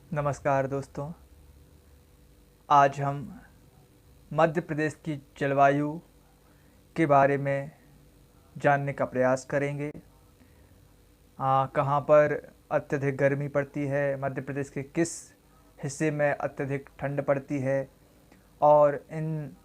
नमस्कार दोस्तों। आज हम मध्य प्रदेश की जलवायु के बारे में जानने का प्रयास करेंगे। कहाँ पर अत्यधिक गर्मी पड़ती है, मध्य प्रदेश के किस हिस्से में अत्यधिक ठंड पड़ती है, और इन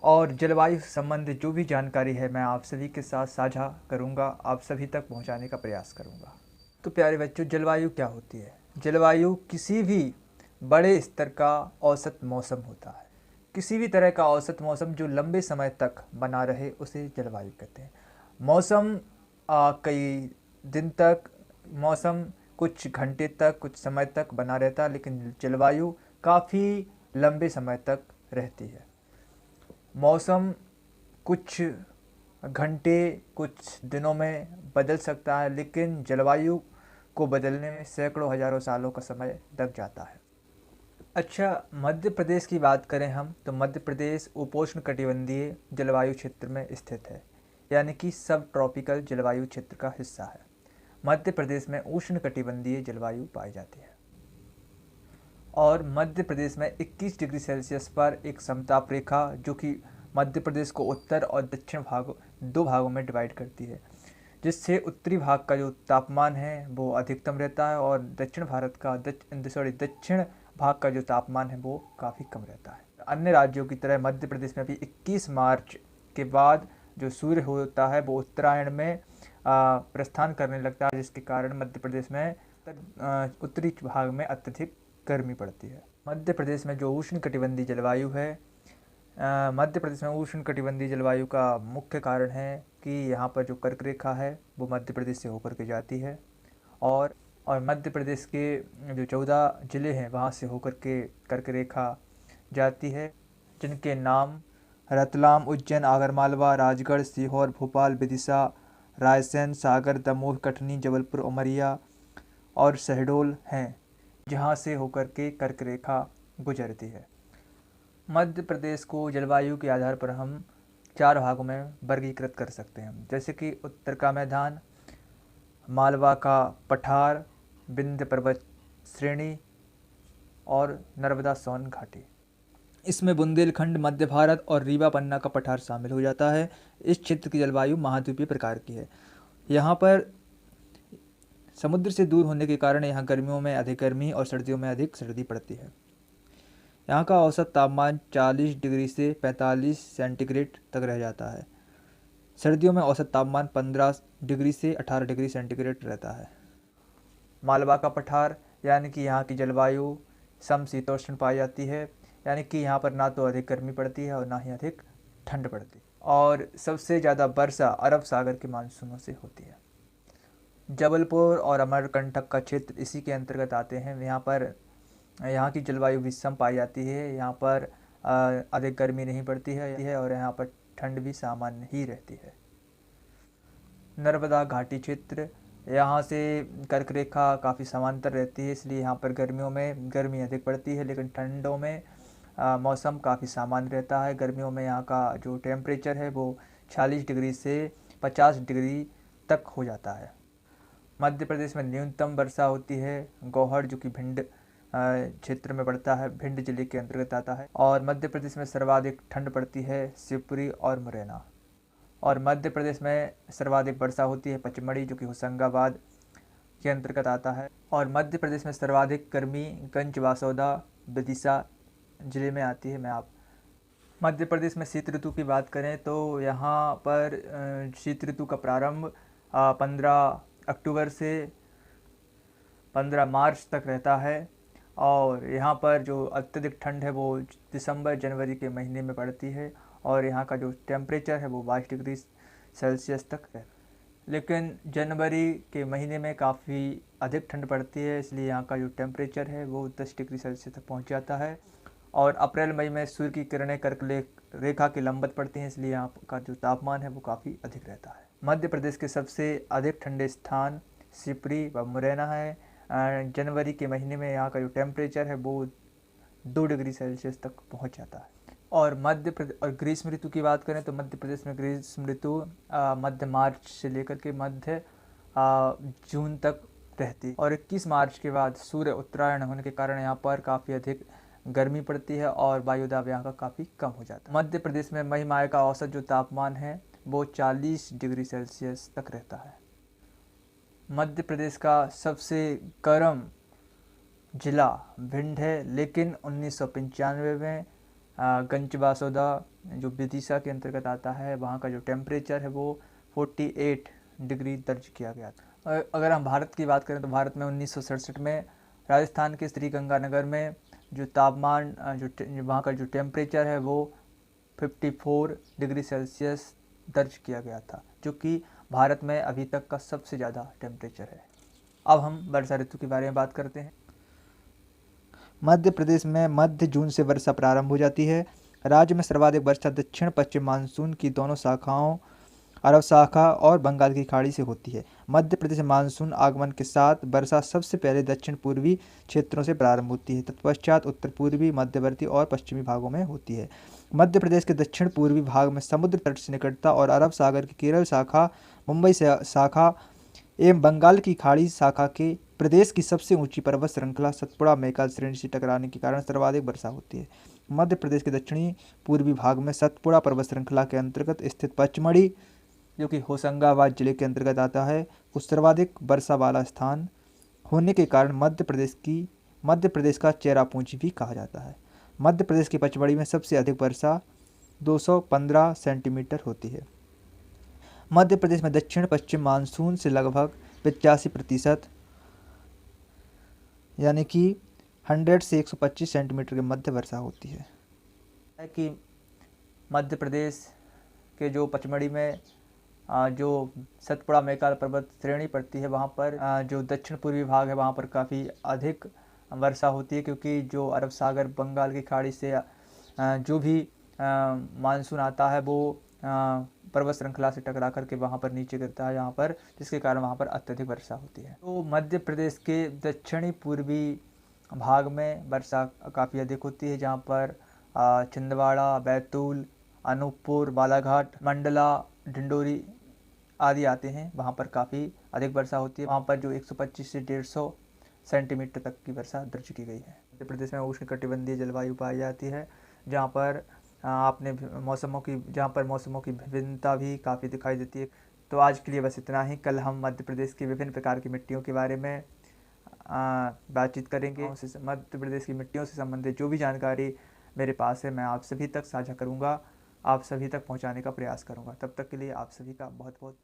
और जलवायु से संबंधित जो भी जानकारी है मैं आप सभी के साथ साझा करूंगा, आप सभी तक पहुंचाने का प्रयास करूंगा। तो प्यारे बच्चों, जलवायु क्या होती है? जलवायु किसी भी बड़े स्तर का औसत मौसम होता है। किसी भी तरह का औसत मौसम जो लंबे समय तक बना रहे उसे जलवायु कहते हैं। मौसम कई दिन तक, मौसम कुछ घंटे तक, कुछ समय तक बना रहता है, लेकिन जलवायु काफ़ी लंबे समय तक रहती है। मौसम कुछ घंटे, कुछ दिनों में बदल सकता है, लेकिन जलवायु को बदलने में सैकड़ों हजारों सालों का समय लग जाता है। अच्छा, मध्य प्रदेश की बात करें हम तो मध्य प्रदेश उपोष्ण कटिबंधीय जलवायु क्षेत्र में स्थित है, यानी कि सब ट्रॉपिकल जलवायु क्षेत्र का हिस्सा है। मध्य प्रदेश में उष्ण कटिबंधीय जलवायु पाई जाती है और मध्य प्रदेश में 21 डिग्री सेल्सियस पर एक समताप रेखा, जो कि मध्य प्रदेश को उत्तर और दक्षिण दो भागों में डिवाइड करती है, जिससे उत्तरी भाग का जो तापमान है वो अधिकतम रहता है और दक्षिण भाग का जो तापमान है वो काफ़ी कम रहता है। अन्य राज्यों की तरह मध्य प्रदेश में भी 21 मार्च के बाद जो सूर्य होता है वो उत्तरायण में प्रस्थान करने लगता है, जिसके कारण मध्य प्रदेश में उत्तरी भाग में अत्यधिक गर्मी पड़ती है। मध्य प्रदेश में जो उष्ण कटिबंधीय जलवायु है, मध्य प्रदेश में उष्ण कटिबंधीय जलवायु का मुख्य कारण है कि यहाँ पर जो कर्क रेखा है वो मध्य प्रदेश से होकर के जाती है और मध्य प्रदेश के जो 14 ज़िले हैं वहाँ से होकर के कर्क रेखा जाती है, जिनके नाम रतलाम, उज्जैन, आगरमालवा, राजगढ़, सीहोर, भोपाल, विदिशा, रायसेन, सागर, दमोह, कटनी, जबलपुर, उमरिया और शहडोल हैं, जहाँ से होकर के कर्क रेखा गुजरती है। मध्य प्रदेश को जलवायु के आधार पर हम 4 भागों में वर्गीकृत कर सकते हैं, जैसे कि उत्तर का मैदान, मालवा का पठार, विंध्य पर्वत श्रेणी और नर्मदा सोन घाटी। इसमें बुंदेलखंड, मध्य भारत और रीवा पन्ना का पठार शामिल हो जाता है। इस क्षेत्र की जलवायु महाद्वीपीय प्रकार की है। यहाँ पर समुद्र से दूर होने के कारण यहाँ गर्मियों में अधिक गर्मी और सर्दियों में अधिक सर्दी पड़ती है। यहाँ का औसत तापमान 40 डिग्री से 45 सेंटीग्रेड तक रह जाता है। सर्दियों में औसत तापमान 15 डिग्री से 18 डिग्री सेंटीग्रेड रहता है। मालवा का पठार यानी कि यहाँ की जलवायु समशीतोष्ण पाई जाती है, यानी कि यहाँ पर ना तो अधिक गर्मी पड़ती है और ना ही अधिक ठंड पड़ती है, और सबसे ज़्यादा वर्षा अरब सागर के मानसूनों से होती है। जबलपुर और अमरकंटक का क्षेत्र इसी के अंतर्गत आते हैं। यहाँ की जलवायु विषम पाई जाती है। यहाँ पर अधिक गर्मी नहीं पड़ती है और यहाँ पर ठंड भी सामान्य ही रहती है। नर्मदा घाटी क्षेत्र, यहाँ से कर्क रेखा काफ़ी समांतर रहती है, इसलिए यहाँ पर गर्मियों में गर्मी अधिक पड़ती है, लेकिन ठंडों में मौसम काफ़ी सामान्य रहता है। गर्मियों में यहाँ का जो टेम्परेचर है वो 40 डिग्री से 50 डिग्री तक हो जाता है। मध्य प्रदेश में न्यूनतम वर्षा होती है। गौहर, जो कि भिंड क्षेत्र में पड़ता है, भिंड जिले के अंतर्गत आता है। और मध्य प्रदेश में सर्वाधिक ठंड पड़ती है शिवपुरी और मुरैना। और मध्य प्रदेश में सर्वाधिक वर्षा होती है पचमढ़ी, जो कि होशंगाबाद के अंतर्गत आता है। और मध्य प्रदेश में सर्वाधिक गर्मी गंज वासौदा, विदिशा जिले में आती है। मध्य प्रदेश में शीत ऋतु की बात करें तो यहाँ पर शीत ऋतु का प्रारंभ 15 अक्टूबर से 15 मार्च तक रहता है, और यहाँ पर जो अत्यधिक ठंड है वो दिसंबर जनवरी के महीने में पड़ती है, और यहाँ का जो टेम्परेचर है वो 22 डिग्री सेल्सियस तक है। लेकिन जनवरी के महीने में काफ़ी अधिक ठंड पड़ती है, इसलिए यहाँ का जो टेम्परेचर है वो 10 डिग्री सेल्सियस तक पहुँच जाता है। और अप्रैल मई में सूर्य की किरणें कर्क रेखा के लंबवत पड़ती हैं, इसलिए यहाँ का जो तापमान है वो काफ़ी अधिक रहता है। मध्य प्रदेश के सबसे अधिक ठंडे स्थान शिवपुरी व मुरैना है। जनवरी के महीने में यहाँ का जो टेम्परेचर है वो 2 डिग्री सेल्सियस तक पहुँच जाता है। और ग्रीष्म ऋतु की बात करें तो मध्य प्रदेश में ग्रीष्म ऋतु मध्य मार्च से लेकर के मध्य जून तक रहती है। और 21 मार्च के बाद सूर्य उत्तरायण होने के कारण यहाँ पर काफ़ी अधिक गर्मी पड़ती है और वायुदाब यहाँ का काफ़ी कम हो जाता है। मध्य प्रदेश में मई माह का औसत जो तापमान है वो 40 डिग्री सेल्सियस तक रहता है। मध्य प्रदेश का सबसे गर्म जिला भिंड है, लेकिन 1995 में गंजबासौदा जो विदिशा के अंतर्गत आता है वहाँ का जो टेम्परेचर है वो 48 डिग्री दर्ज किया गया था। अगर हम भारत की बात करें तो भारत में 1967 में राजस्थान के श्रीगंगानगर में जो तापमान जो वहाँ का जो टेम्परेचर है वो 54 डिग्री सेल्सियस दर्ज किया गया था, जो कि भारत में अभी तक का सबसे ज़्यादा टेम्परेचर है। अब हम वर्षा ऋतु के बारे में बात करते हैं। मध्य प्रदेश में मध्य जून से वर्षा प्रारंभ हो जाती है। राज्य में सर्वाधिक वर्षा दक्षिण पश्चिम मानसून की दोनों शाखाओं अरब शाखा और बंगाल की खाड़ी से होती है। मध्य प्रदेश में मानसून आगमन के साथ वर्षा सबसे पहले दक्षिण पूर्वी क्षेत्रों से प्रारंभ होती है, तत्पश्चात उत्तर पूर्वी, मध्यवर्ती और पश्चिमी भागों में होती है। मध्य प्रदेश के दक्षिण पूर्वी भाग में समुद्र तट से निकटता और अरब सागर की केरल शाखा, मुंबई से शाखा एवं बंगाल की खाड़ी शाखा के प्रदेश की सबसे ऊंची पर्वत श्रृंखला सतपुड़ा मैकाल श्रेणी से टकराने के कारण सर्वाधिक वर्षा होती है। मध्य प्रदेश के दक्षिणी पूर्वी भाग में सतपुड़ा पर्वत श्रृंखला के अंतर्गत स्थित पचमढ़ी, जो कि होशंगाबाद जिले के अंतर्गत आता है, उस सर्वाधिक वर्षा वाला स्थान होने के कारण मध्य प्रदेश का चेरापूंजी भी कहा जाता है। मध्य प्रदेश की पचमढ़ी में सबसे अधिक वर्षा 215 सेंटीमीटर होती है। मध्य प्रदेश में दक्षिण पश्चिम मानसून से लगभग 85% यानी कि 100 से 125 सेंटीमीटर के मध्य वर्षा होती है। कि मध्य प्रदेश के जो पचमढ़ी में जो सतपुड़ा मैकाल पर्वत श्रेणी पड़ती है वहाँ पर जो दक्षिण पूर्वी भाग है वहाँ पर काफ़ी अधिक वर्षा होती है, क्योंकि जो अरब सागर बंगाल की खाड़ी से जो भी मानसून आता है वो पर्वत श्रृंखला से टकरा करके वहाँ पर नीचे गिरता है यहाँ पर, जिसके कारण वहाँ पर अत्यधिक वर्षा होती है। तो मध्य प्रदेश के दक्षिणी पूर्वी भाग में वर्षा काफ़ी अधिक होती है, जहाँ पर छिंदवाड़ा, बैतूल, अनूपपुर, बालाघाट, मंडला, डिंडोरी आदि आते हैं। वहाँ पर काफ़ी अधिक वर्षा होती है। वहाँ पर जो 125 से 150 सेंटीमीटर तक की वर्षा दर्ज की गई है। मध्य प्रदेश में उष्णकटिबंधीय जलवायु पाई जाती है, जहाँ पर मौसमों की विभिन्नता भी काफ़ी दिखाई देती है। तो आज के लिए बस इतना ही। कल हम मध्य प्रदेश की विभिन्न प्रकार की मिट्टियों के बारे में बातचीत करेंगे। मध्य प्रदेश की मिट्टियों से संबंधित जो भी जानकारी मेरे पास है मैं आप सभी तक साझा करूँगा, आप सभी तक पहुँचाने का प्रयास करूँगा। तब तक के लिए आप सभी का बहुत बहुत